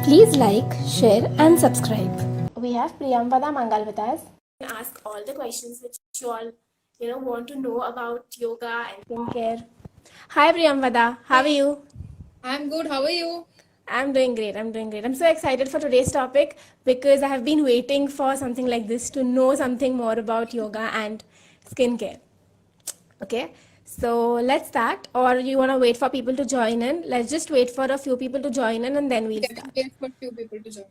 Please like, share, and subscribe. We have Priyamvada Mangal with us. Ask all the questions which you all want to know about yoga and skincare. Hi Priyamvada, how are you? I'm good. How are you? I'm doing great. I'm so excited for today's topic because I have been waiting for something like this to know something more about yoga and skincare. Okay, so let's start. Or you want to wait for people to join in? Let's just wait for a few people to join in and then we'll Yeah, start. wait for few people to join.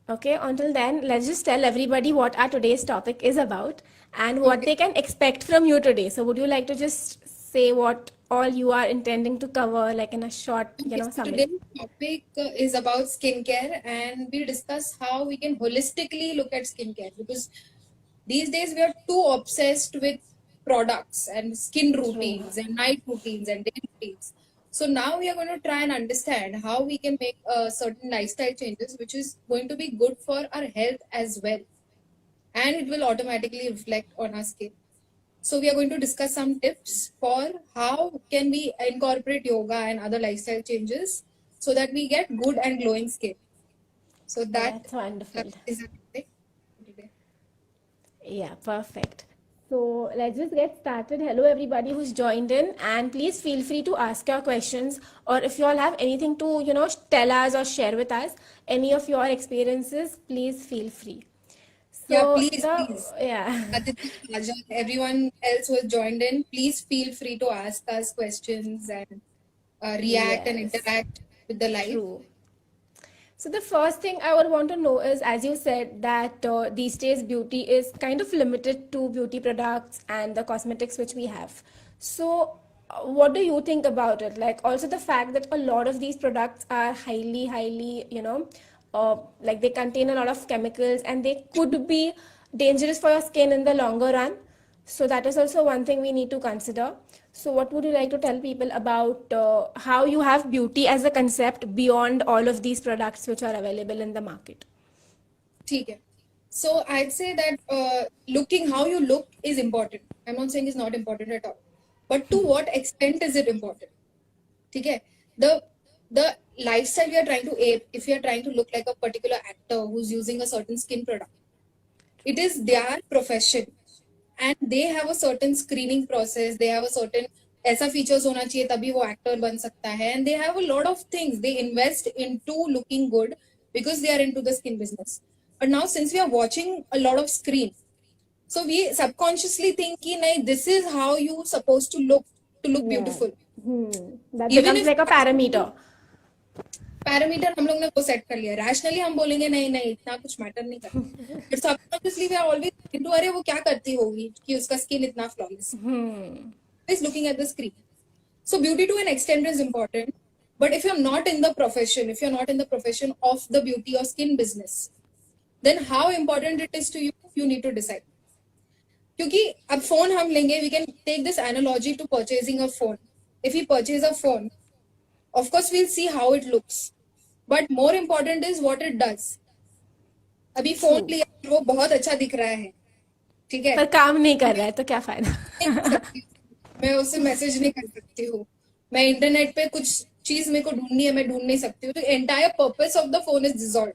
Okay, until then, let's just tell everybody what our today's topic is about and what Okay. they can expect from you today. So, would you like to just say what all you are intending to cover, like in a short, Okay. So summary? today's topic is about skincare, and we'll discuss how we can holistically look at skincare because these days we are too obsessed with products and skin True. routines and night routines and day routines. So now we are going to try and understand how we can make certain lifestyle changes, which is going to be good for our health as well, and it will automatically reflect on our skin. So we are going to discuss some tips for how can we incorporate yoga and other lifestyle changes so that we get good and glowing skin. So that That's wonderful. is the topic for today. Yeah, perfect. So let's just get started. Hello, everybody who's joined in, and please feel free to ask your questions, or if you all have anything to, tell us or share with us, any of your experiences, please feel free. Yeah, So please, please. yeah, Aditi, Raja, everyone else who has joined in, please feel free to ask us questions and react and yes, interact with the live. true. So the first thing I would want to know is, as you said, that these days beauty is kind of limited to beauty products and the cosmetics which we have. So what do you think about it? Like also the fact that a lot of these products are highly, like they contain a lot of chemicals and they could be dangerous for your skin in the longer run. So that is also one thing we need to consider. So what would you like to tell people about how you have beauty as a concept beyond all of these products which are available in the market? ठीक है. So I'd say that looking how you look is important. I'm not saying it's not important at all, but to what extent is it important? ठीक है. The lifestyle we are trying to ape, if we are trying to look like a particular actor who's using a certain skin product, it is their profession, and they have a certain screening process. They have a certain ऐसा features होना चाहिए तभी वो actor बन सकता है, and they have a lot of things they invest into looking good because they are into the skin business. But now since we are watching a lot of screen, so we subconsciously think कि नहीं, this is how you supposed to look Yeah. beautiful. That Even becomes if like a parameter. Parameter हम लोग ने वो set कर लिया, rationally हम बोलेंगे नहीं नहीं इतना कुछ मैटर नहीं करता, but subconsciously we are always into अरे वो क्या करती होगी कि उसका स्किन इतना flawless is looking at the screen. So beauty to an extent is important, but if you're not in the profession, if you're not in the profession of the beauty or skin business, then how important it is to you, you need to decide. क्योंकि अब phone हम लेंगे, we can take this analogy to purchasing a phone. If we purchase a phone, of course we'll see how it looks, but more important is what it does. अभी phone True. लिया वो बहुत अच्छा दिख रहा है, ठीक है, पर काम नहीं कर रहा है तो क्या फायदा? मैं उससे मैसेज नहीं कर सकती हूँ, मैं इंटरनेट पे कुछ चीज मेरे को ढूंढनी है, मैं ढूंढ नहीं सकती हूँ, तो entire purpose of the phone is dissolve.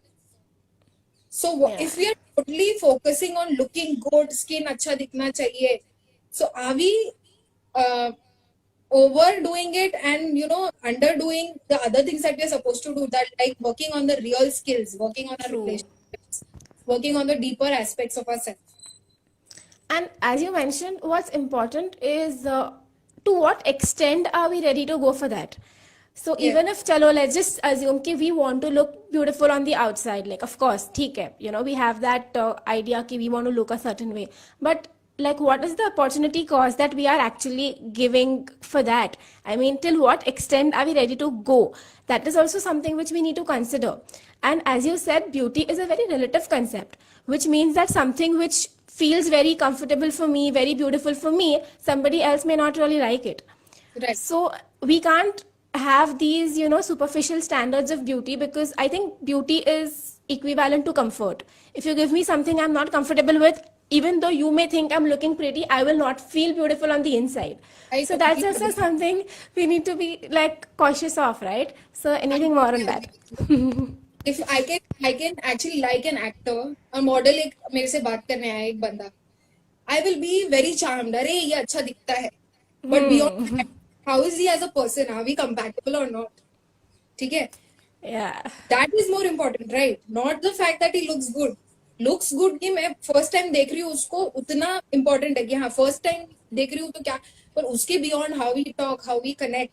So Yeah. if we are totally focusing on looking good, skin अच्छा दिखना चाहिए, so are we uh, overdoing it and underdoing the other things that we are supposed to do, that like working on the real skills, working on our True. relationships, working on the deeper aspects of ourselves. And as you mentioned, what's important is to what extent are we ready to go for that? So Yeah. even if chalo, let's just assume कि we want to look beautiful on the outside, like of course, ठीक है, we have that idea कि we want to look a certain way, but like what is the opportunity cost that we are actually giving for that? I mean, till what extent are we ready to go? That is also something which we need to consider. And as you said, beauty is a very relative concept, which means that something which feels very comfortable for me, very beautiful for me, somebody else may not really like it. Right. So we can't have these, superficial standards of beauty, because I think beauty is equivalent to comfort. If you give me something I'm not comfortable with, even though you may think I'm looking pretty, I will not feel beautiful on the inside. I So that's completely also agree. something we need to be like cautious of, right? So anything more on I that? agree with you. if I can actually like an actor, a model एक मेरे से बात करने आया एक बंदा, I will be very charmed. अरे ये अच्छा दिखता है. But beyond that, how is he as a person? Are we compatible or not? ठीक है. Yeah. That is more important, right? Not the fact that he looks good. Looks good कि मैं first time देख रही हूँ उसको उतना important है कि हाँ first time देख रही हूँ तो क्या, पर उसके beyond how we talk, how we connect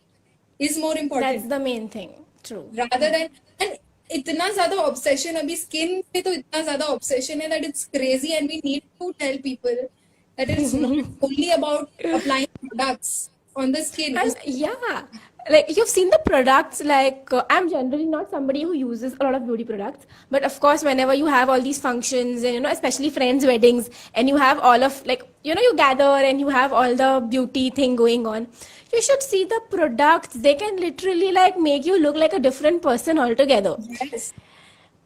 is more important. That's the main thing. True. Rather than, and इतना ज्यादा obsession अभी skin पे तो इतना ज्यादा obsession है that it's crazy, and we need to tell people that it's not only about applying products on the skin. And yeah, like you've seen the products, like I'm generally not somebody who uses a lot of beauty products, but of course whenever you have all these functions and especially friends weddings, and you have all of, like, you gather and you have all the beauty thing going on, you should see the products. They can literally like make you look like a different person altogether. Yes.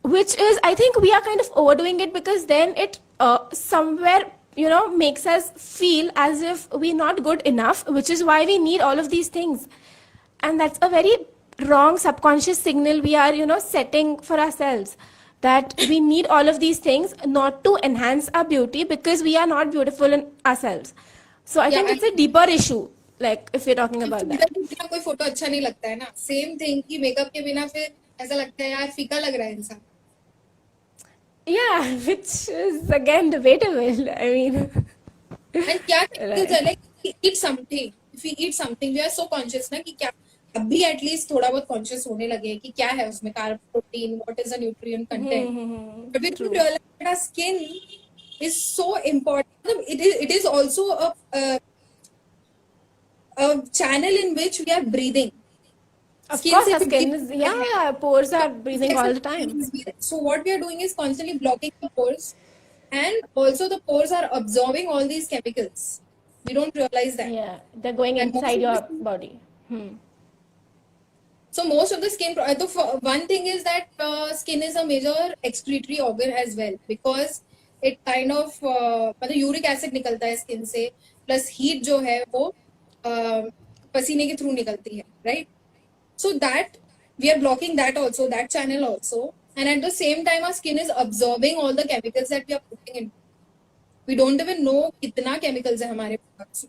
Which is, I think we are kind of overdoing it, because then it somewhere makes us feel as if we're not good enough, which is why we need all of these things. And that's a very wrong subconscious signal we are setting for ourselves, that we need all of these things not to enhance our beauty, because we are not beautiful in ourselves. So I think it's a deeper issue, like if we're talking about that. बिना कोई photo अच्छा नहीं लगता है ना. Same thing कि makeup के बिना फिर ऐसा लगता है यार फीका लग रहा है इंसान. Yeah, which is again debatable. I mean, And क्या chemicals है, like we eat something. If we eat something, we are so conscious ना कि क्या अभी at least थोड़ा बहुत conscious होने लगे कि क्या है उसमें, carb, protein, what is the nutrient content. But we don't realize that our skin is so important. It is also a channel in which we are breathing. of course, our skin is, yeah, pores are breathing all the time. So what we are doing is constantly blocking the pores, and also the pores are absorbing all these chemicals. We don't realize that. Yeah, they're going inside your body. So most of the skin, one thing is that skin is a major excretory organ as well, because it kind of मतलब uric acid निकलता है skin से, plus heat जो है वो पसीने के through निकलती है, right? So that we are blocking that also, that channel also, and at the same time our skin is absorbing all the chemicals that we are putting in. We don't even know कितना chemicals है हमारे products.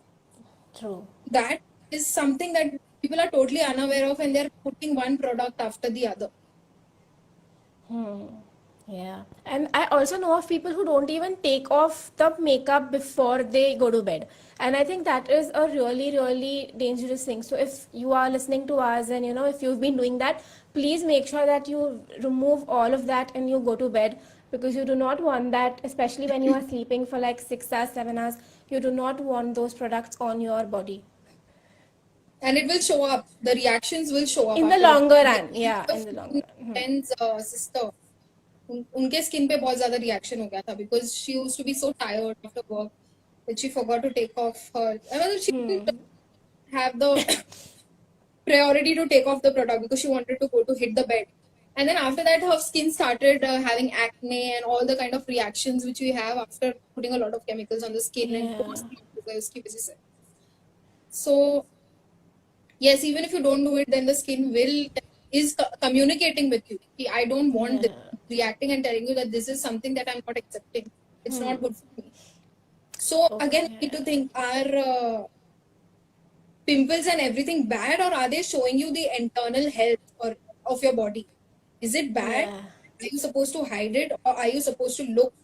True. That is something that people are totally unaware of, and they're putting one product after the other. Yeah. And I also know of people who don't even take off the makeup before they go to bed. And I think that is a really, really dangerous thing. So if you are listening to us and if you've been doing that, please make sure that you remove all of that and you go to bed, because you do not want that, especially when you are sleeping for like 6 hours, 7 hours. You do not want those products on your body. And it will show up. The reactions will show up In the longer run. Yeah, in the longer run. Friend's sister, उनके skin पे बहुत ज़्यादा reaction हो गया था, because she used to be so tired after work that she forgot to take off her. I mean, she didn't have the priority to take off the product because she wanted to go to hit the bed. And then after that, her skin started having acne and all the kind of reactions which we have after putting a lot of chemicals on the skin and उसकी वजह से. So yes, even if you don't do it, then the skin is communicating with you. I don't want this, reacting and telling you that this is something that I'm not accepting. It's not good for me. So again, we need to think, are pimples and everything bad, or are they showing you the internal health of your body? Is it bad? Yeah. Are you supposed to hide it, or are you supposed to look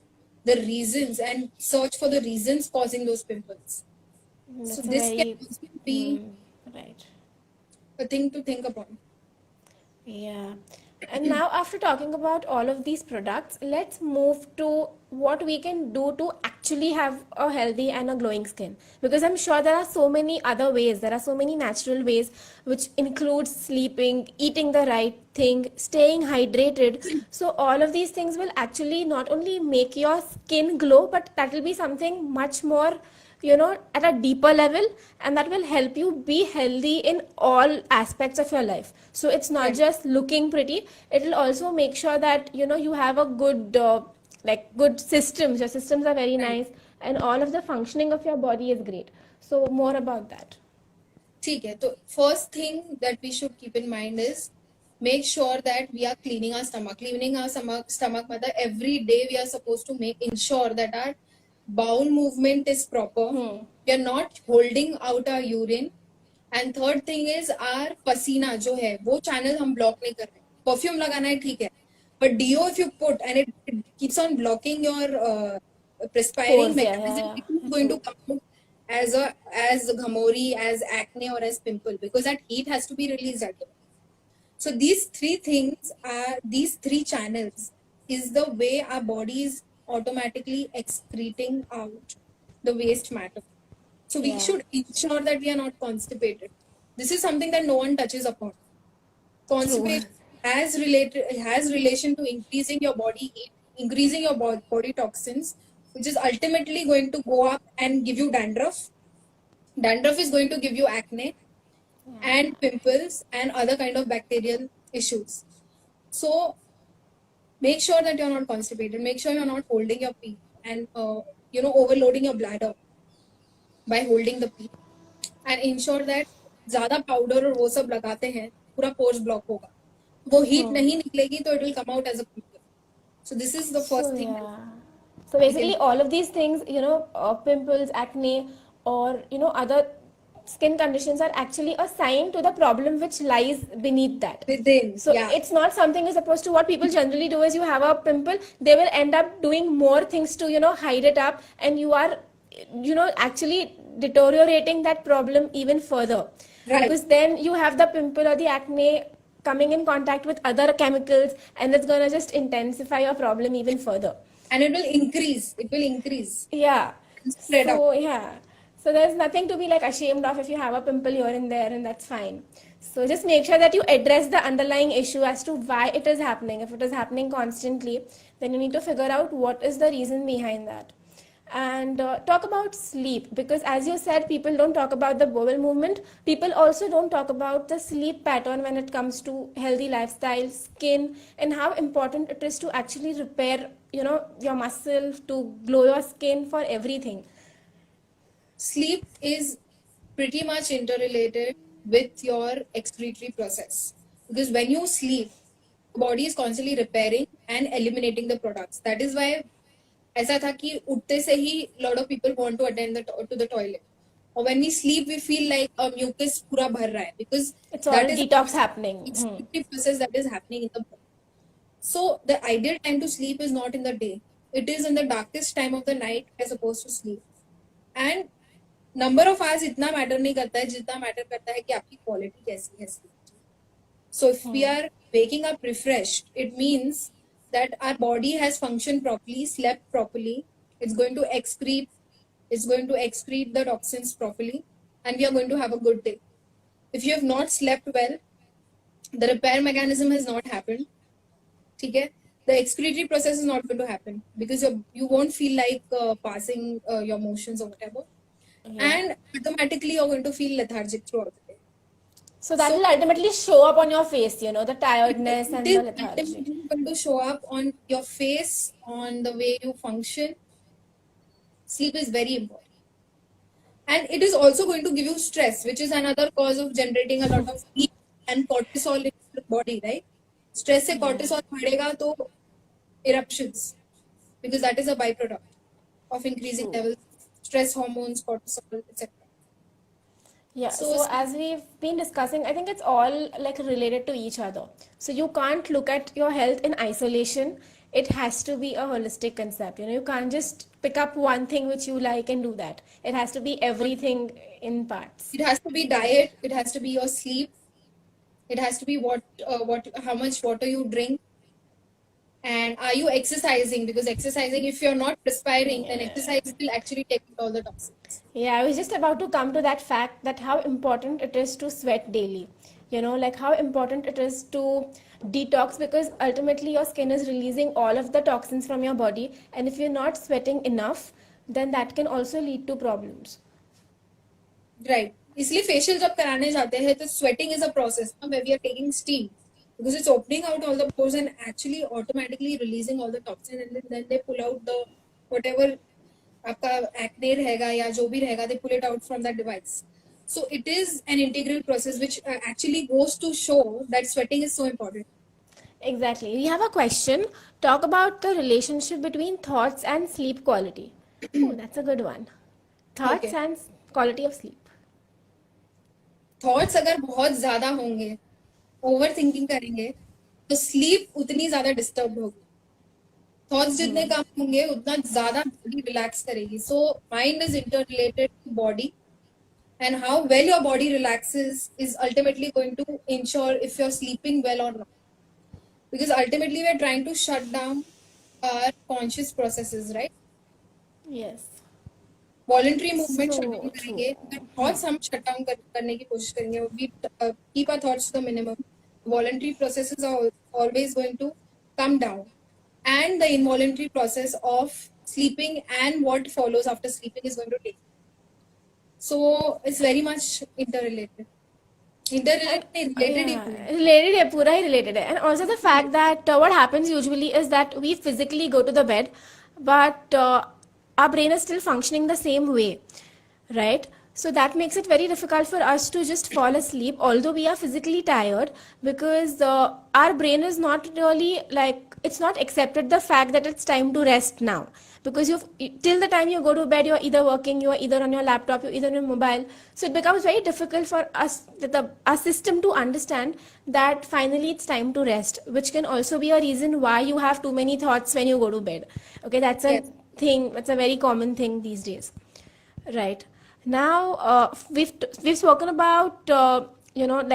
the reasons and search for the reasons causing those pimples? So this can also be right. a thing to think upon. Yeah. And now, after talking about all of these products, let's move to what we can do to actually have a healthy and a glowing skin. Because I'm sure there are so many other ways, there are so many natural ways, which includes sleeping, eating the right thing, staying hydrated. So all of these things will actually not only make your skin glow, but that will be something much more at a deeper level, and that will help you be healthy in all aspects of your life. So it's not just looking pretty, it will also make sure that you have a good good systems. Your systems are very nice, and all of the functioning of your body is great. So more about that. ठीक है, तो first thing that we should keep in mind is make sure that we are cleaning our stomach. Cleaning our stomach matlab every day we are supposed to ensure that our bowel movement is proper. We are not holding out our urine. And third thing is our pasina जो है वो channel हम block नहीं कर रहे. Perfume लगाना है ठीक है, but deo if you put and it keeps on blocking your perspiring Pores, mechanism, it is going to True. come out as ghamori, as acne, or as pimple, because that heat has to be released at the back. So these these three channels is the way our body is automatically excreting out the waste matter. So we should ensure that we are not constipated. This is something that no one touches upon. Constipation has relation to increasing your body heat, increasing your body toxins, which is ultimately going to go up and give you dandruff. Dandruff is going to give you acne and pimples and other kind of bacterial issues. So make sure that you're not constipated. Make sure you're not holding your pee and overloading your bladder by holding the pee. And ensure that ज्यादा powder और वो सब लगाते हैं पूरा pores block होगा, वो heat नहीं निकलेगी तो it will come out as a pimple. So this is the first thing. So basically, all of these things, pimples, acne, or other skin conditions are actually a sign to the problem which lies beneath that. Within, So it's not something as opposed to what people generally do is you have a pimple, they will end up doing more things to hide it up, and you are actually deteriorating that problem even further. Right. Because then you have the pimple or the acne coming in contact with other chemicals, and it's going to just intensify your problem even further. And it will increase. Yeah. Spread so out. yeah, so there's nothing to be like ashamed of if you have a pimple here and there, and that's fine. So just make sure that you address the underlying issue as to why it is happening. If it is happening constantly, then you need to figure out what is the reason behind that. And talk about sleep, because as you said, people don't talk about the bowel movement. People also don't talk about the sleep pattern when it comes to healthy lifestyle, skin, and how important it is to actually repair your muscle, to glow your skin, for everything. Sleep is pretty much interrelated with your excretory process, because when you sleep, the body is constantly repairing and eliminating the products. That is why ऐसा था कि उठते से ही lot of people want to attend to the toilet, or when we sleep we feel like a mucus पूरा भर रहा है, because it's all that is detox happening. excretory process that is happening in the body. So the ideal time to sleep is not in the day, it is in the darkest time of the night we are supposed to sleep. And number of hours इतना matter नहीं करता है जितना matter करता है कि आपकी quality कैसी है sleep. So if we are waking up refreshed, it means that our body has functioned properly, slept properly. It's going to excrete the toxins properly, and we are going to have a good day. If you have not slept well, the repair mechanism has not happened. Okay? The excretory process is not going to happen, because you won't feel like passing your motions or whatever. And automatically you're going to feel lethargic throughout the day. So that will ultimately show up on your face, the tiredness and the lethargy. It is going to show up on your face, on the way you function. Sleep is very important. And it is also going to give you stress, which is another cause of generating a lot of heat and cortisol in your body, right? Stress se cortisol badhega to eruptions, because that is a byproduct of increasing levels of stress hormones, cortisol, etc. Yeah, so as we've been discussing, I think it's all like related to each other. So you can't look at your health in isolation. It has to be a holistic concept. You can't just pick up one thing which you like and do that. It has to be everything in parts. It has to be diet, it has to be your sleep, it has to be how much water you drink, and are you exercising, because exercising, if you're not perspiring, then exercise will actually take out all the toxins. Yeah, I was just about to come to that fact, that how important it is to sweat daily. Like how important it is to detox, because ultimately your skin is releasing all of the toxins from your body, and if you're not sweating enough, then that can also lead to problems. Right. इसलिए facial जब कराने जाते हैं तो sweating is a process where we are taking steam, because it's opening out all the pores and actually automatically releasing all the toxin, and then they pull out the whatever आपका acne रहेगा या जो भी रहेगा, they pull it out from that device. So it is an integral process which actually goes to show that sweating is so important. Exactly. We have a question. Talk about the relationship between thoughts and sleep quality. Oh, that's a good one. Thoughts Okay. and quality of sleep. Thoughts अगर बहुत ज्यादा होंगे, over thinking करेंगे, तो sleep उतनी ज्यादा disturb होगी. Thoughts जितने कम होंगे उतना ज्यादा बॉडी रिलैक्स करेगी. So mind is interrelated to body, and how well your body relaxes is ultimately going to ensure if you're sleeping well or not, because ultimately we're trying to shut down our conscious processes, right? Yes. Voluntary movement shut down So true. करेंगे, thoughts हम shut down करने की कोशिश करेंगे. We keep our thoughts to the minimum. Voluntary processes are always going to come down, and the involuntary process of sleeping and what follows after sleeping is going to take. So it's very much interrelated. And Related yeah, related है, पूरा ही related है. And also the fact that what happens usually is that we physically go to the bed, but our brain is still functioning the same way, right? So that makes it very difficult for us to just fall asleep, although we are physically tired, because our brain is not really like, it's not accepted the fact that it's time to rest now. Because you've till the time you go to bed, you're either working, you're either on your laptop, you're either on your mobile. So it becomes very difficult for us, our system, to understand that finally it's time to rest, which can also be a reason why you have too many thoughts when you go to bed. Okay, that's a yes. thing, that's a very common thing these days. Right. Now, we've spoken about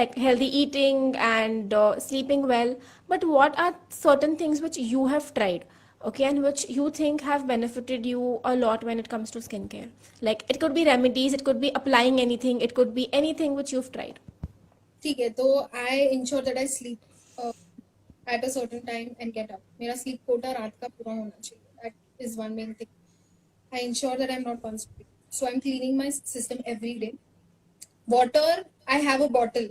like healthy eating and sleeping well. But what are certain things which you have tried, okay, and which you think have benefited you a lot when it comes to skincare? Like it could be remedies, it could be applying anything, it could be anything which you've tried. ठीक है, तो I ensure that I sleep at a certain time and get up. मेरा sleep quota रात का पूरा होना चाहिए. That is one main thing. I ensure that I'm not constipated. So I'm cleaning my system every day. Water, I have a bottle.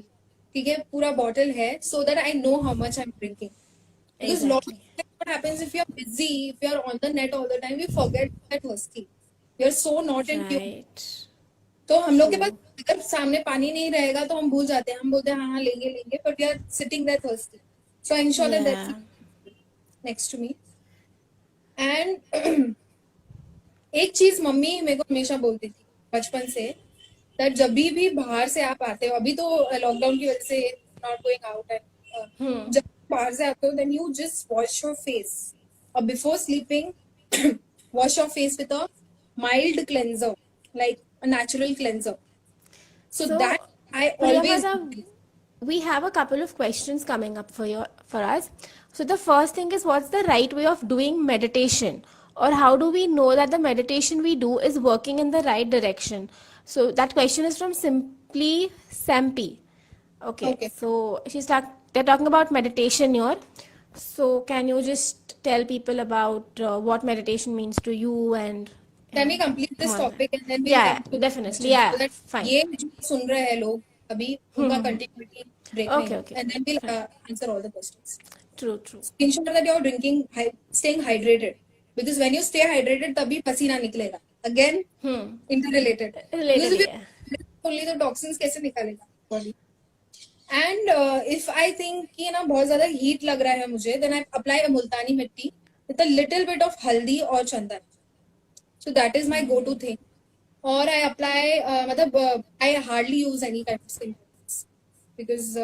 ठीक है, पूरा bottle है, so that I know how much I'm drinking. Because lot of Exactly. times what happens if you're busy, if you're on the net all the time, you forget that thirsty. You're so not in tune. Right. तो हम लोग के पास True. अगर सामने पानी नहीं रहेगा तो हम भूल जाते हैं. हम बोलते हैं हाँ हाँ लेंगे लेंगे, but we are sitting there thirsty. So I ensure that that's Yeah. next to me. And एक चीज मम्मी मेरे को हमेशा बोलती थी बचपन से, दैट जब भी बाहर से आप आते हो, अभी तो लॉकडाउन की वजह से नॉट गोइंग आउट एंड जब बाहर से आते हो, then you just wash your face, और before sleeping wash your face with a mild cleanser, like a natural cleanser. So So, that I always. Priyamvada, we have a couple of questions coming up for us. So the first thing is, what's the right way of doing meditation, or how do we know that the meditation we do is working in the right direction? So that question is from Simply Sampi. Okay, Okay. so they're talking about meditation here. So can you just tell people about what meditation means to you, and Can yeah, we complete this more on that. topic and then we'll Yeah, come to the definitely. questions, so Yeah, that fine. ये जो सुन रहे हैं लोग अभी उनका continuity break नहीं Okay, हो, okay, and then we'll fine. answer all the questions. True, true. Ensure that you're drinking, staying hydrated, because when you stay hydrated तभी पसीना निकलेगा. Again, interrelated. Because Related, if yeah. you only the toxins कैसे निकालेगा body? And if I think कि ना बहुत ज़्यादा heat लग रहा है मुझे, then I apply a मुल्तानी मिट्टी with a little bit of हल्दी और चंदन. So that is my go-to thing. Or I apply, मतलब I hardly use any kind of skin products, because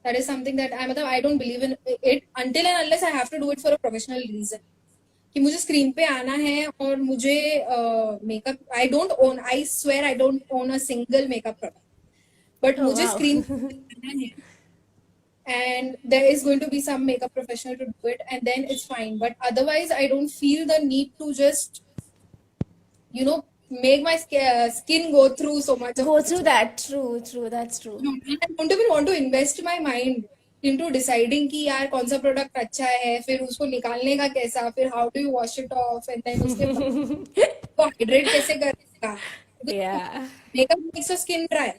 that is something that I don't believe in it until and unless I have to do it for a professional reason. कि मुझे screen पे आना है और मुझे makeup, I swear I don't own a single makeup product, but Oh, मुझे wow. Screen पे आना है, and there is going to be some makeup professional to do it, and then it's fine. But otherwise I don't feel the need to just make my skin go through so much of Go through torture. that. True, true. That's true. I don't even want to invest my mind into deciding कि यार कौन सा product अच्छा है, फिर उसको निकालने का कैसा, फिर how do you wash it off, and then उसके बाद वो hydrate कैसे करेगा. Yeah, Makeup makes your skin dry,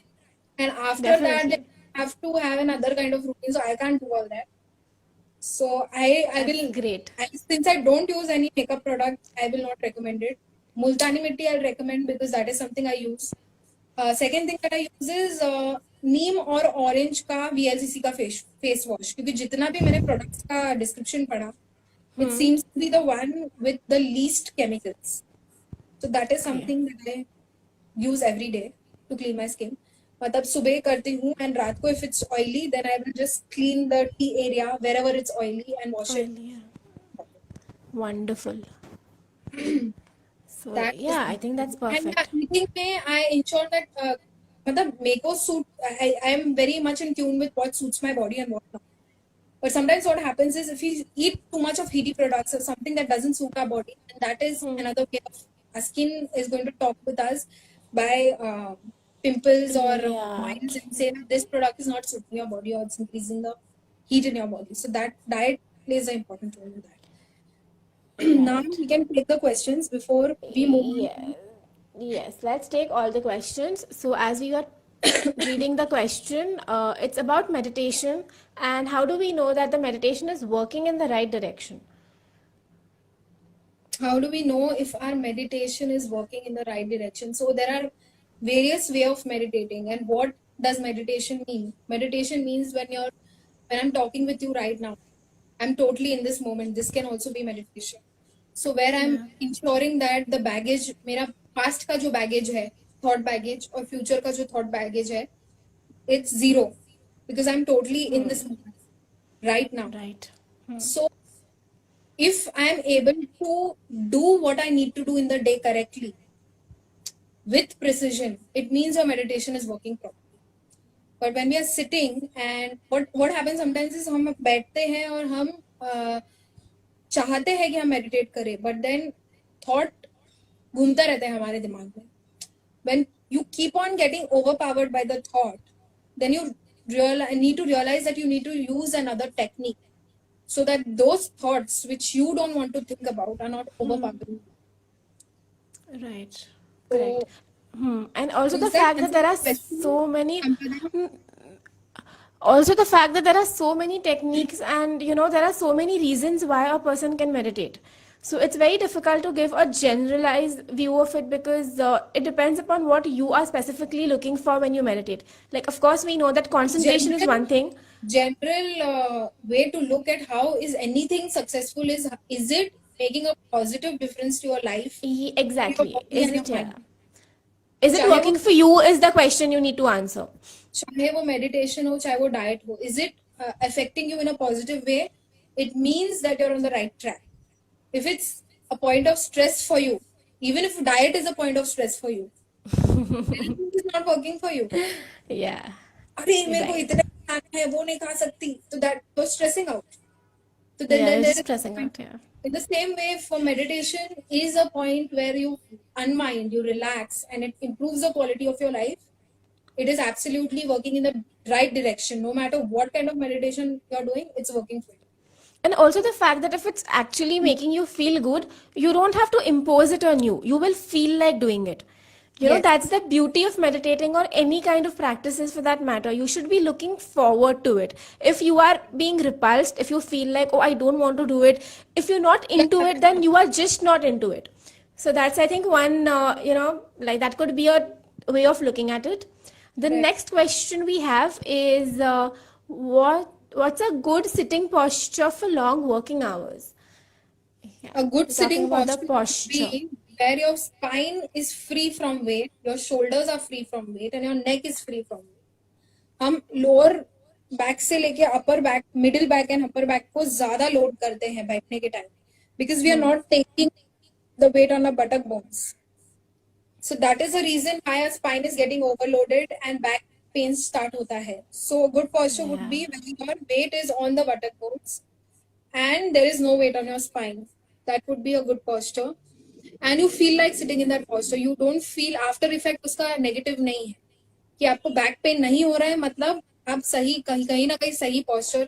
and after that definitely. then you have to have another kind of routine, so I can't do all that. So I That's will, great. since I don't use any makeup product, I will not recommend it. Multani mitti I'll recommend, because that is something I use. Second thing that I use is neem और orange का VLCC का face wash, क्योंकि जितना भी मैंने products का description पढ़ा, it seems to be the one with the least chemicals. So that is Yeah. something that I use every day to clean my skin. मतलब सुबह करती हूँ and रात को if it's oily then I will just clean the tea area wherever it's oily and wash it. Oily, yeah. Wonderful. So That is yeah, I think that's and yeah, perfect. eating में I ensure that मतलब मेरे को suit I am very much in tune with what suits my body and what not. But sometimes what happens is if we eat too much of heaty products or something that doesn't suit our body, and that is another way of our skin is going to talk with us by pimples or Yeah. miles and say that this product is not suiting your body or it's increasing the heat in your body. So that diet plays an important role in that. Now Right. we can take the questions before we move on. Yeah. Yes, let's take all the questions. So, as we were reading the question, it's about meditation and how do we know that the meditation is working in the right direction? How do we know if our meditation is working in the right direction? So there are various way of meditating. And what does meditation mean? Meditation means when I'm talking with you right now, I'm totally in this moment. This can also be meditation. So where I'm Yeah. ensuring that the baggage, मेरा past का जो baggage है, thought baggage और future का जो thought baggage है, it's zero because I'm totally in this moment right now. Right. So if I'm able to do what I need to do in the day correctly with precision, it means your meditation is working properly. But when we are sitting and what happens sometimes is हम बैठते हैं और हम चाहते हैं कि हम meditate करें, but then thought घूमता रहता है हमारे दिमाग में. When you keep on getting overpowered by the thought, then you need to realize that you need to use another technique so that those thoughts which you don't want to think about are not overpowering. Right. So, Correct. And also the is that fact that there are question, so many Sampada? also the fact that there are so many techniques and there are so many reasons why a person can meditate, so it's very difficult to give a generalized view of it because it depends upon what you are specifically looking for when you meditate. Like, of course, we know that concentration is one thing. General way to look at how is anything successful is it making a positive difference to your life, your Exactly, body is and your it, mind? yeah, is it चाहे वो working for you is the question you need to answer. चाहे वो meditation हो, चाहे वो diet हो, is it affecting you in a positive way? It means that you're on the right track. If it's a point of stress for you, even if diet is a point of stress for you, then it is not working for you. Yeah. अरे मेरे को Right. इतना खाना है, वो नहीं खा सकती, so that you're stressing out. So Yeah, then it's there just is stressing out. Yeah. in the same way for meditation is a point where you unwind, you relax, and it improves the quality of your life. It is absolutely working in the right direction. No matter what kind of meditation you're doing, it's working for you. And also the fact that if it's actually making you feel good, you don't have to impose it on you. You will feel like doing it. Yes. That's the beauty of meditating or any kind of practices for that matter. You should be looking forward to it. If you are being repulsed, if you feel like, oh, I don't want to do it, if you're not into it, then you are just not into it. So that's, I think, one, like that could be a way of looking at it. The Right. next question we have is what's a good sitting posture for long working hours? Yeah, A good we're talking sitting about the posture would posture. be where your spine is free from weight, your shoulders are free from weight, and your neck is free from weight. हम lower back से लेके upper back, middle back and upper back को ज्यादा load करते हैं बैठने के time because we are not taking the weight on a buttock bones. So that is the reason why our spine is getting overloaded and back pain start hota hai. So a good posture would be when your weight is on the buttock bones and there is no weight on your spine. That would be a good posture. And you feel like sitting in that posture. You don't feel after effect उसका negative नहीं है कि आपको back pain नहीं हो रहा है, मतलब आप सही कहीं ना कहीं सही posture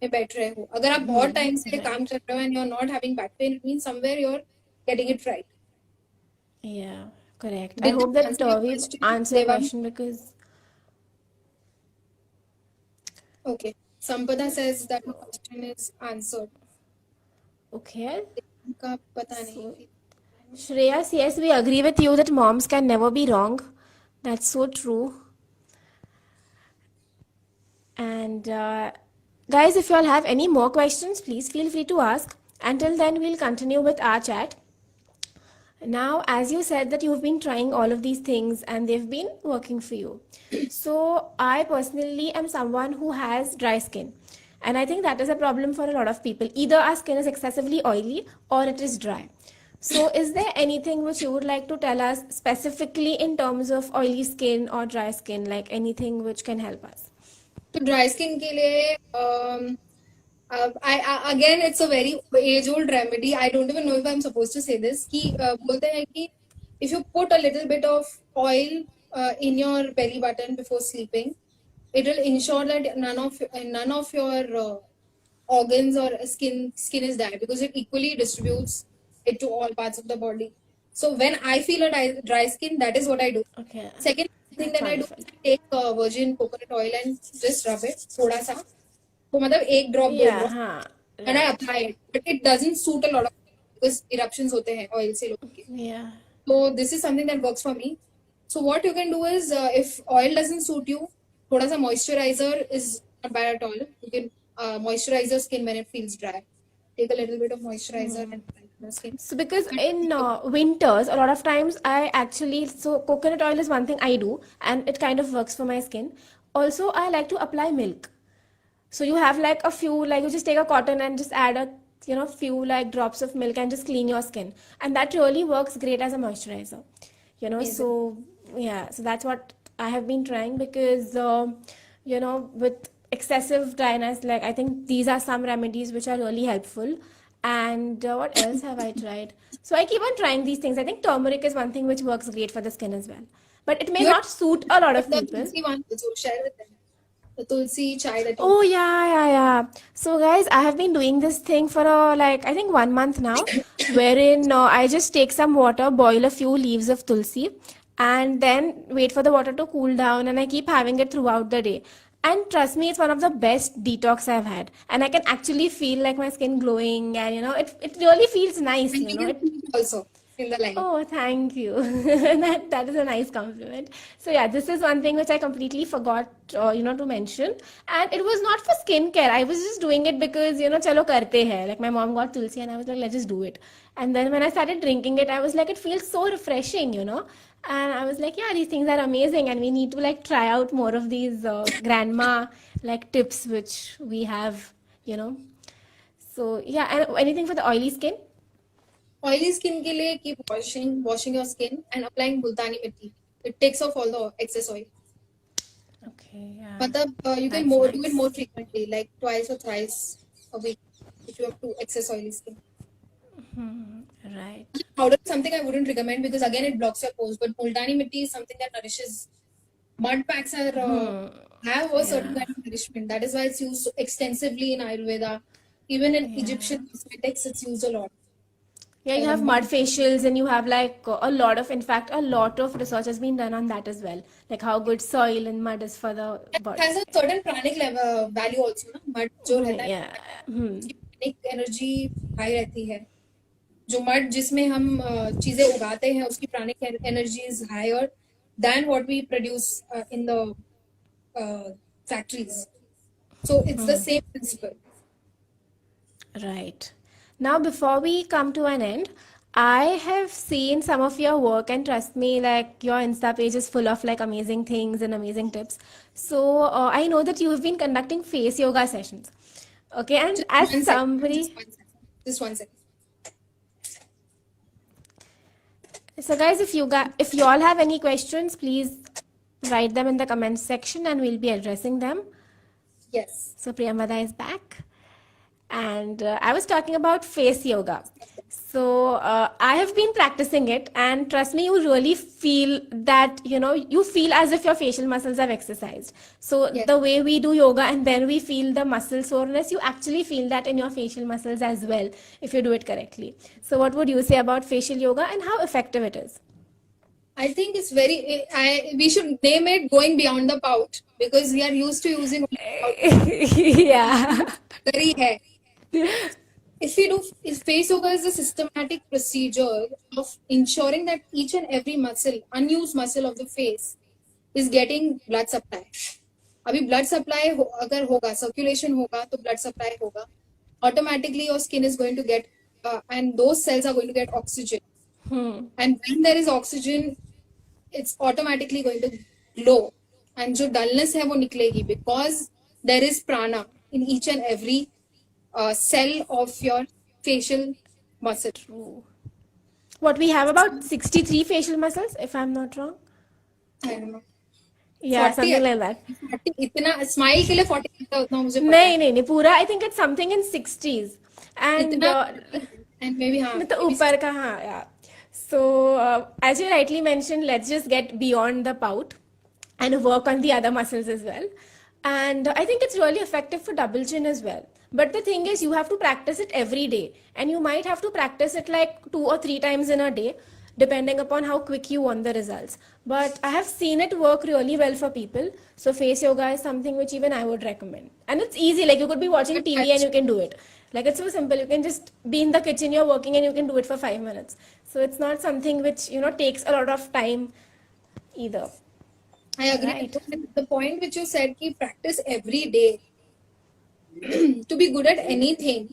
में बैठ रहे हो. अगर आप बहुत टाइम से काम कर रहे हो and you're not having back pain, it means somewhere you're getting it right. Yeah, correct. I Did hope that that answer your we question, answer your Devang? question because Okay. Sampada says that the question is answered. okay. उनका पता नहीं. Shreyas, yes, we agree with you that moms can never be wrong. That's so true. And guys, if you all have any more questions, please feel free to ask. Until then, we'll continue with our chat. Now, as you said that you've been trying all of these things and they've been working for you. So, I personally am someone who has dry skin. And I think that is a problem for a lot of people. Either our skin is excessively oily or it is dry. So, is there anything which you would like to tell us specifically in terms of oily skin or dry skin, like anything which can help us? तो dry skin के लिए again it's a very age old remedy. I don't even know if I'm supposed to say this कि बोलते हैं कि if you put a little bit of oil in your belly button before sleeping, it will ensure that none of your organs or skin is dry, because it equally distributes it to all parts of the body. So when I feel a dry skin, that is what I do. Okay. Second thing that I do is I take virgin coconut oil and just rub it थोड़ा सा, तो मतलब एक drop दो Yeah, drop, हाँ. and I apply it. But it doesn't suit a lot of people because eruptions होते हैं oil से लोगों के. Yeah. So this is something that works for me. So what you can do is if oil doesn't suit you, थोड़ा सा moisturizer is not bad at all. You can moisturize your skin when it feels dry. Take a little bit of moisturizer and apply it on your skin. So because in winters, a lot of times I actually, so coconut oil is one thing I do and it kind of works for my skin. Also, I like to apply milk. So you have like a few, like you just take a cotton and just add a, few like drops of milk and just clean your skin. And that really works great as a moisturizer. So yeah, so that's what I have been trying because, with excessive dryness, like I think these are some remedies which are really helpful. And what else have I tried? So I keep on trying these things. I think turmeric is one thing which works great for the skin as well. But it may not suit a lot of The people. tulsi one, so share with them. The tulsi chai that. Oh yeah. So guys, I have been doing this thing for I think 1 month now, wherein I just take some water, boil a few leaves of tulsi, and then wait for the water to cool down, and I keep having it throughout the day. And trust me, it's one of the best detox I've had, and I can actually feel like my skin glowing, and it really feels nice. Also in the line. Oh, thank you. That is a nice compliment. So yeah, this is one thing which I completely forgot, to mention. And it was not for skincare. I was just doing it because, chalo karte hai. Like my mom got tulsi and I was like, let's just do it. And then when I started drinking it, I was like, it feels so refreshing, And I was like, yeah, these things are amazing. And we need to try out more of these grandma tips which we have, So yeah, and anything for the oily skin? Oily skin के लिए keep washing your skin and applying multani mitti. It takes off all the excess oil. Okay, yeah. But you can do it more frequently, like twice or thrice a week if you have too excess oily skin. Right. Powder is something I wouldn't recommend because again it blocks your pores. But multani mitti is something that nourishes. Mud packs are have a certain kind of nourishment. That is why it's used extensively in Ayurveda. Even in Egyptian cosmetics, it's used a lot. Yeah, you have mud facials and you have a lot of research has been done on that as well. Like how good soil and mud is for the body. It has a certain pranic level value also, ना? Mud जो रहता है, Yeah. pranic energy high रहती है. जो mud जिसमें हम चीजें उगाते हैं, उसकी pranic energy is higher than what we produce in the factories. So it's the same principle. Right. Now, before we come to an end, I have seen some of your work and trust me, your Insta page is full of amazing things and amazing tips. So I know that you have been conducting face yoga sessions. Okay, and Just as one somebody... second. Just 1 second. So guys, if you all have any questions, please write them in the comments section and we'll be addressing them. Yes. So Priyamvada is back. And I was talking about face yoga. So I have been practicing it and trust me, you really feel that, you feel as if your facial muscles have exercised. So the way we do yoga and then we feel the muscle soreness, you actually feel that in your facial muscles as well, if you do it correctly. So what would you say about facial yoga and how effective it is? I think it's we should name it going beyond the pout because we are used to using Yeah. very hair. If face yoga is a systematic procedure of ensuring that each and every muscle, unused muscle of the face is getting blood supply. अभी blood supply अगर होगा, circulation होगा तो blood supply होगा, automatically your skin is going to get and those cells are going to get oxygen. And when there is oxygen, it's automatically going to glow, and जो dullness है वो निकलेगी, because there is prana in each and every cell of your facial muscle. What we have about 63 facial muscles, if I'm not wrong. I don't know. Yeah, 40 something like that. 40 इतना smile के लिए 40 कितना उतना मुझे पता नहीं नहीं नहीं पूरा I think it's something in 60s and इतना and maybe हाँ मतलब ऊपर का हाँ yeah. So as you rightly mentioned, let's just get beyond the pout and work on the other muscles as well. And I think it's really effective for double chin as well. But the thing is, you have to practice it every day, and you might have to practice it like 2 or 3 times in a day, depending upon how quick you want the results. But I have seen it work really well for people. So face yoga is something which even I would recommend. And it's easy, like you could be watching TV and you can do it. Like it's so simple. You can just be in the kitchen, you're working, and you can do it for 5 minutes. So it's not something which, you know, takes a lot of time either. I agree. Right. The point which you said कि practice every day. To be good at anything,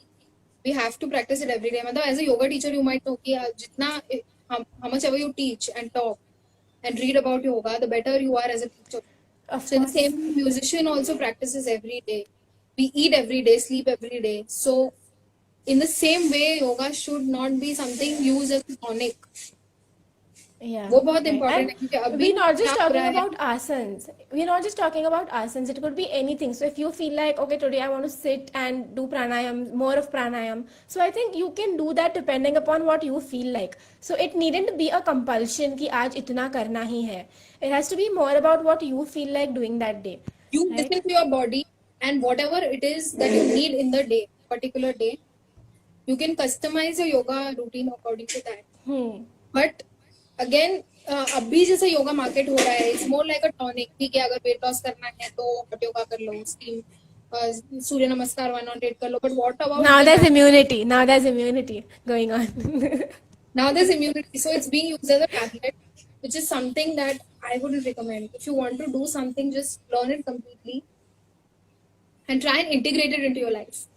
we have to practice it every day. मतलब as a yoga teacher, you might know कि जितना how much ever you teach and talk and read about yoga, the better you are as a teacher. So in the same, musician also practices every day. We eat every day, sleep every day. So in the same way, yoga should not be something used as a tonic. Yeah, वो बहुत right. important है And क्योंकि अभी we're not just क्या हो talking रहा है about asanas. We're not just talking about asanas. It could be anything. So if you feel like, okay, today I want to sit and do pranayam, more of pranayam. So I think you can do that depending upon what you feel like. So it needn't be a compulsion कि आज इतना करना ही है. It has to be more about what you feel like doing that day. you Right? listen to your body, and whatever it is that you need in the day, particular day, you can customize your yoga routine according to that. But again, अभी जैसे yoga market हो रहा है, it's more like a tonic. ठीक है, अगर weight loss करना है तो हॉट योगा कर लो, स्टीम सूर्य नमस्कार 108 कर लो. But what about Now there's immunity. Now there's immunity going on. now there's immunity, so it's being used as a tablet, which is something that I wouldn't recommend. If you want to do something, just learn it completely and try and integrate it into your life.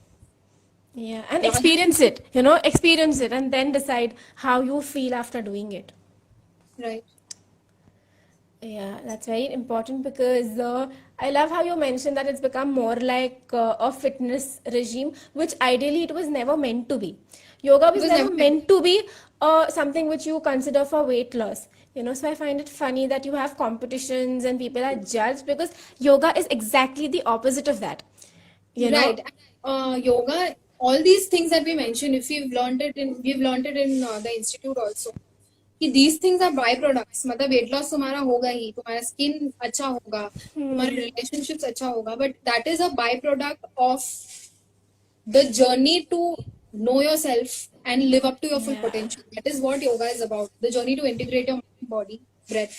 Yeah, and experience it. You know, experience it and then decide how you feel after doing it. Right. Yeah, that's very important because I love how you mentioned that it's become more like a fitness regime, which ideally it was never meant to be. Yoga was never meant to be something which you consider for weight loss. You know, so I find it funny that you have competitions and people are judged because yoga is exactly the opposite of that. You know? Right. Yoga, all these things that we mentioned, if we've learned it in the institute also. कि these things are byproducts. मतलब weight loss तुम्हारा होगा ही, तुम्हारा skin अच्छा होगा, तुम्हारे relationships अच्छा होगा, but that is a byproduct of the journey to know yourself and live up to your full potential. That is what yoga is about. The journey to integrate your body, breath,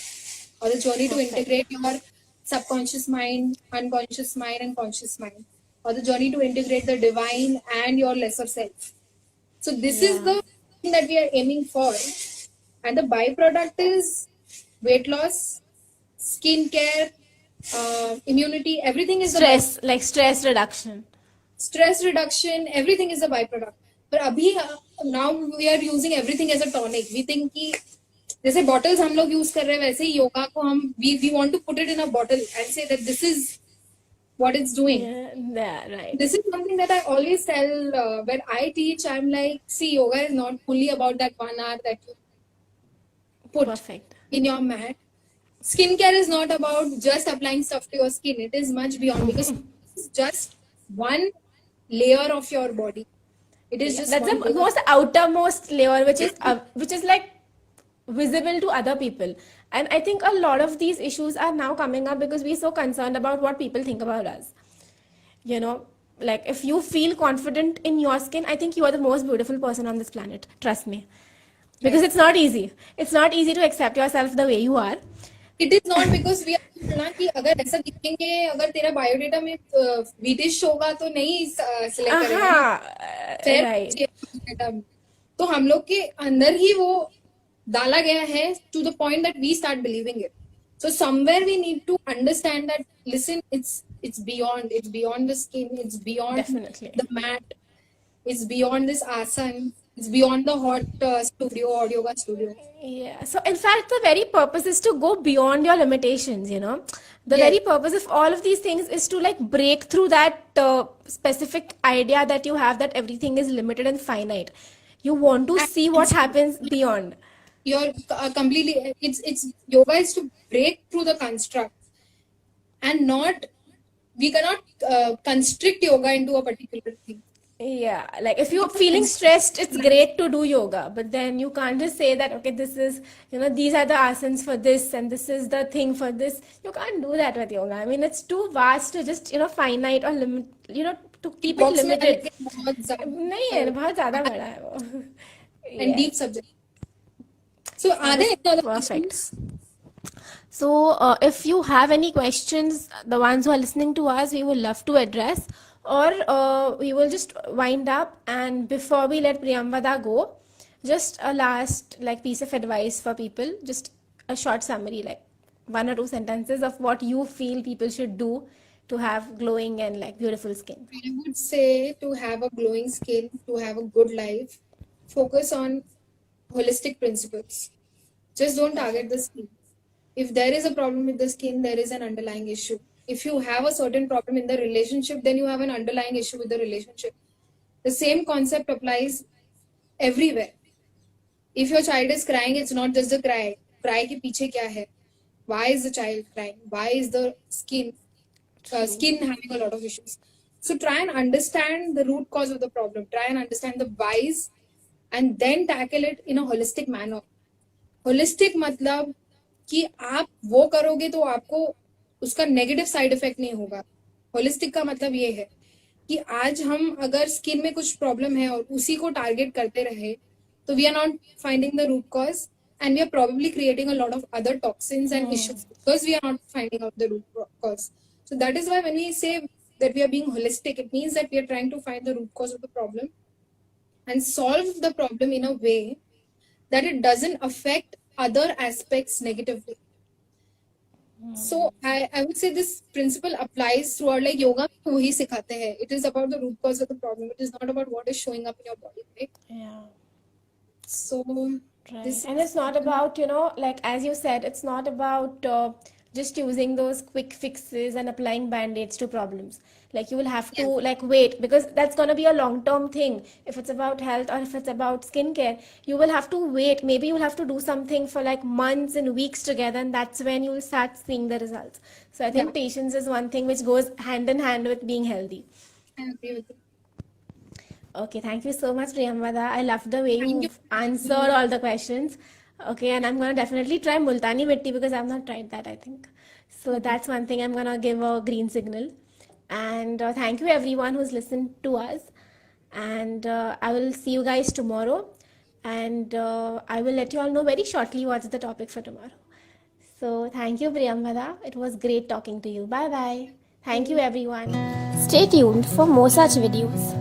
or the journey to integrate your subconscious mind, unconscious mind, and conscious mind, or the journey to integrate the divine and your lesser self. So this is the thing that we are aiming for. And the byproduct is weight loss, skin care, immunity, everything is stress, like stress reduction. Stress reduction, everything is a byproduct. But abhi, now we are using everything as a tonic. We think कि जैसे bottles हम लोग use कर रहे हैं वैसे ही योगा को हम we want to put it in a bottle and say that this is what it's doing. Yeah, right. This is something that I always tell when I teach. I'm like, see, yoga is not only about that 1 hour that you put in your mat. Skincare is not about just applying stuff to your skin. It is much beyond because it's just one layer of your body. It is just that's one the layer. most outermost layer, which is like visible to other people. And I think a lot of these issues are now coming up because we're so concerned about what people think about us. You know, like if you feel confident in your skin, I think you are the most beautiful person on this planet. Trust me. Because it's not easy. It's not easy to accept yourself the way you are. It is not because we are ना कि अगर ऐसा दिखेंगे, अगर तेरा biodata में British होगा तो नहीं सिलेक्ट करेगा. Right. तो हम लोग के अंदर ही वो डाला गया है to the point that we start believing it. So somewhere we need to understand that, listen, it's beyond the skin, it's beyond Definitely. the mat, it's beyond this asan, it's beyond the hot studio or yoga studio. Yeah. So in fact, the very purpose is to go beyond your limitations, you know. The Yes. very purpose of all of these things is to like break through that specific idea that you have that everything is limited and finite. You want to see what happens beyond. You're completely, it's yoga is to break through the construct, and not, we cannot constrict yoga into a particular thing. Yeah, like if you're feeling stressed, it's great to do yoga, but then you can't just say that, okay, this is, you know, these are the asanas for this and this is the thing for this. You can't do that with yoga. I mean, it's too vast to just, you know, finite or limit, you know, to keep it box में limited. डालेंगे बहुत नहीं है, बहुत ज़्यादा बड़ा है वो. and Yes. deep subject. So are there any other Perfect. questions? So, if you have any questions, the ones who are listening to us, we would love to address, or we will just wind up. And before we let Priyamvada go, just a last like piece of advice for people, just a short summary, like 1 or 2 sentences of what you feel people should do to have glowing and like beautiful skin. I would say, to have a glowing skin, to have a good life, focus on holistic principles. Just don't target the skin. If there is a problem with the skin, there is an underlying issue. If you have a certain problem in the relationship, then you have an underlying issue with the relationship. The same concept applies everywhere. If your child is crying, it's not just the cry. Cry ke piche kya hai? Why is the child crying? Why is the skin having a lot of issues? So try and understand the root cause of the problem. Try and understand the whys, and then tackle it in a holistic manner. Holistic मतलब कि आप वो करोगे तो आपको उसका negative side effect नहीं होगा. होलिस्टिक का मतलब ये है कि आज हम अगर स्किन में कुछ प्रॉब्लम है और उसी को टारगेट करते रहे, तो we are not finding the root cause, and we are probably creating a lot of other toxins and issues because we are not finding out the root cause. So that is why when we say that we are being holistic, it means that we are trying to find the root cause of the problem and solve the problem in a way that it doesn't affect other aspects negatively. So I would say this principle applies throughout, like yoga में वही सिखाते हैं. It is about the root cause of the problem. It is not about what is showing up in your body, right? Yeah. So Right. And it's not about, you know, like as you said, it's not about just using those quick fixes and applying band-aids to problems. Like you will have to like wait, because that's going to be a long-term thing. If it's about health or if it's about skincare, you will have to wait. Maybe you'll have to do something for like months and weeks together, and that's when you'll start seeing the results. So I think patience is one thing which goes hand in hand with being healthy. I agree with you. Okay, thank you so much, Priyamvada. I love the way Thank you you. answered all the questions. Okay, and I'm gonna definitely try Multani Mitti because I've not tried that, I think. So that's one thing I'm gonna give a green signal. And thank you everyone who's listened to us. And I will see you guys tomorrow. And I will let you all know very shortly what's the topic for tomorrow. So thank you, Priyamvada. It was great talking to you. Bye bye. Thank you, everyone. Stay tuned for more such videos.